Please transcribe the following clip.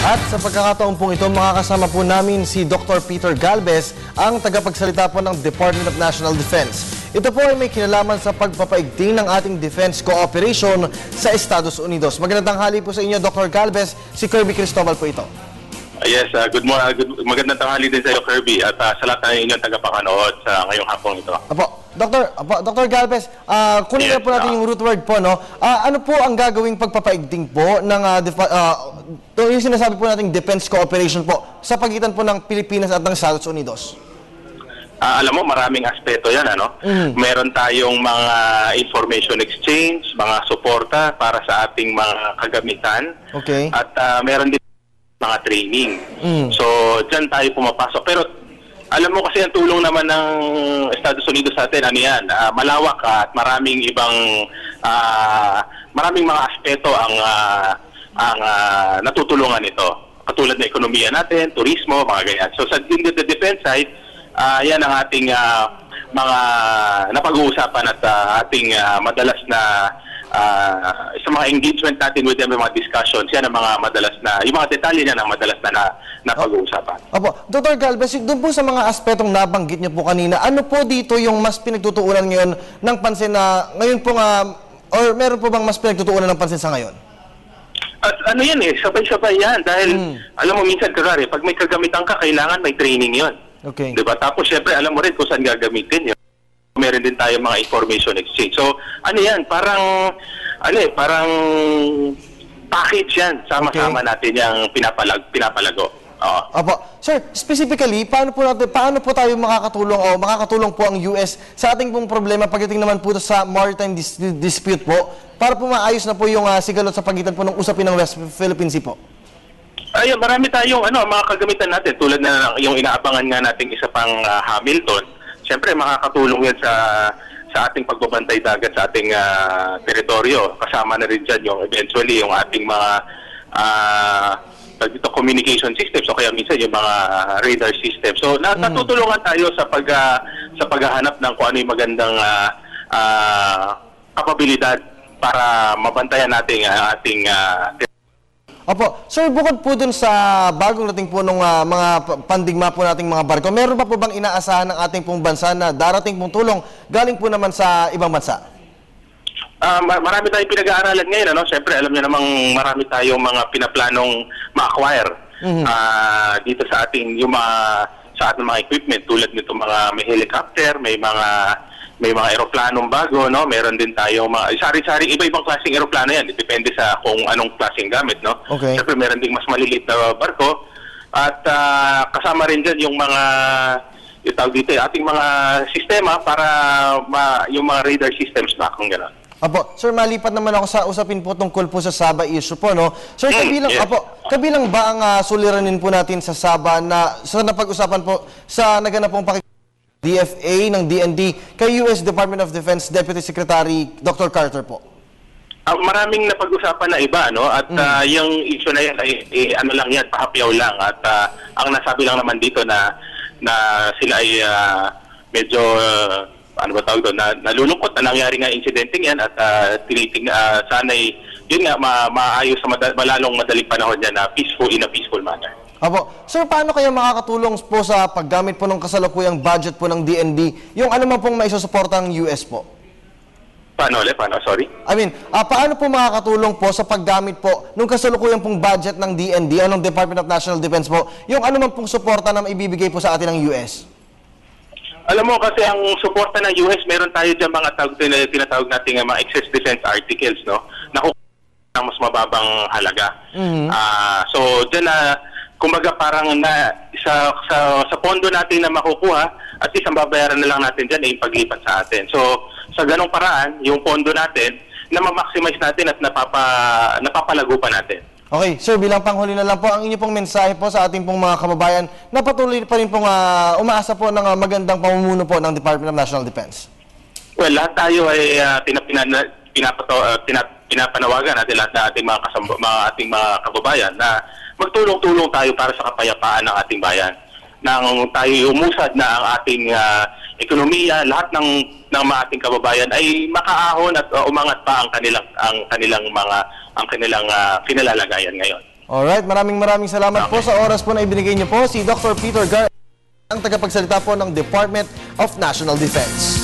At sa pagkakataon pong ito, makakasama po namin si Dr. Peter Galvez, ang tagapagsalita po ng Department of National Defense. Ito po ay may kinalaman sa pagpapaigting ng ating defense cooperation sa Estados Unidos. Magandang tanghali po sa inyo, Dr. Galvez. Si Kirby Cristobal po ito. Yes, magandang tanghali din sa iyo, Kirby, at sa lahat ng inyong tagapakanood sa ngayong hapong ito. Dr. Galvez, kunin na po natin yung root word po, no? Ano po ang gagawing pagpapaigting po ng yung sinasabi po nating defense cooperation po sa pagitan po ng Pilipinas at ng Estados Unidos? Alam mo, maraming aspeto yan, ano? Meron tayong mga information exchange, mga suporta para sa ating mga kagamitan. Okay. At meron din mga training. So, dyan tayo pumapasok. Pero, alam mo kasi ang tulong naman ng Estados Unidos sa atin, ano yan, malawak at maraming ibang, maraming mga aspeto ang natutulungan ito. Katulad ng ekonomiya natin, turismo, mga ganyan. So, sa the defense side, yan ang ating mga napag-uusapan at ating madalas na sa mga engagement natin with them, mga discussions, yan ang mga madalas na, yung mga detalye yan ang madalas na napag-uusapan. Opo. Dr. Galvez, doon po sa mga aspetong nabanggit niyo po kanina, ano po dito yung mas pinagtutuunan ngayon ng pansin na ngayon po or meron po bang mas pinagtutuunan ng pansin sa ngayon? At ano yan sabay-sabay yan. Dahil, alam mo, minsan kasari, pag may kagamitan ka, kailangan may training yon. Okay. Diba? Tapos, syempre, alam mo rin kung saan gagamitin yun. Meron din tayo mga information exchange. So, ano yan? Parang package yan. Sama-sama natin yung pinapalago. Opo. Sir, specifically, paano po tayo makakatulong o makakatulong po ang US sa ating pong problema pagdating naman po sa maritime dispute po para po maayos na po yung sigalot sa pagitan po ng usapin ng West Philippine Sea po? Ayun, marami tayong mga kagamitan natin tulad na yung inaabangan nga nating isa pang Hamilton. Siyempre, makakatulong yan sa ating pagbabantay dagat sa ating teritoryo. Kasama na rin dyan yung eventually yung ating mga communication systems o kaya minsan yung mga radar systems. So, natutulungan tayo sa paghahanap ng kung ano yung magandang kapabilidad para mabantayan natin ating Opo. Sir, bukod po dun sa bagong dating po ng mga pandigma po nating mga barko, meron pa po bang inaasahan ng ating pong bansa na darating pong tulong galing po naman sa ibang bansa? Marami tayong pinag-aaralan ngayon, ano? Siyempre, alam niyo namang marami tayong mga pinaplanong ma-acquire dito sa ating sa ating mga equipment tulad nito may helicopter, may mga eroplanong bago, no? Meron din tayong mga sari-sari iba-ibang klaseng eroplano yan. Depende sa kung anong klaseng gamit, no? Okay. Siyempre, meron ding mas maliliit na barko at kasama rin dyan yung mga ating mga sistema para yung mga radar systems na kung gano'n. Apo, sir, malipat naman ako sa usapin po tungkol po sa Sabah issue po, no? Sir, kabilang ba ang suliranin po natin sa Sabah na sa napag-usapan po sa naganap pong DFA ng DND kay US Department of Defense Deputy Secretary Dr. Carter po? Maraming napag-usapan na iba, no? At yung issue na yan ay ano lang yan, pahapyaw lang. At ang nasabi lang naman dito na sila ay medyo ano ba tawag doon, nalulungkot na nangyari nga insidenteng yan at sana'y yun nga maayos sa malalong madaling panahon yan na in a peaceful manner. Apo. Sir, paano kaya makakatulong po sa paggamit po ng kasalukuyang budget po ng DND yung ano man pong maisusuporta ng US po? Paano? Sorry? Paano po makakatulong po sa paggamit po ng kasalukuyang pong budget ng DND o ng Department of National Defense po yung ano man pong suporta na maibibigay po sa atin ng US? Alam mo, kasi ang suporta ng US, meron tayo dyan mga tinatawag natin mga excess defense articles, no? Na mas mababang halaga. So, dyan kumbaga parang sa pondo natin na makukuha, at least ang babayaran na lang natin dyan ay paglipat sa atin. So, sa ganong paraan, yung pondo natin, na ma-maximize natin at napapalago pa natin. Okay, sir, bilang panghuli na lang po, ang inyo pong mensahe po sa ating pong mga kababayan na patuloy pa rin pong umaasa po ng magandang pamumuno po ng Department of National Defense. Well, lahat tayo ay pinapanawagan natin lahat na ating ating mga kababayan na magtulong-tulong tayo para sa kapayapaan ng ating bayan. Nang tayo umusad na ang ating ekonomiya, lahat ng mga ating kababayan ay makaahon at umangat pa ang kanilang kinalalagayan ngayon. Alright, maraming salamat po sa oras po na ibinigay niyo po. Si Dr. Peter Gar, ang tagapagsalita po ng Department of National Defense.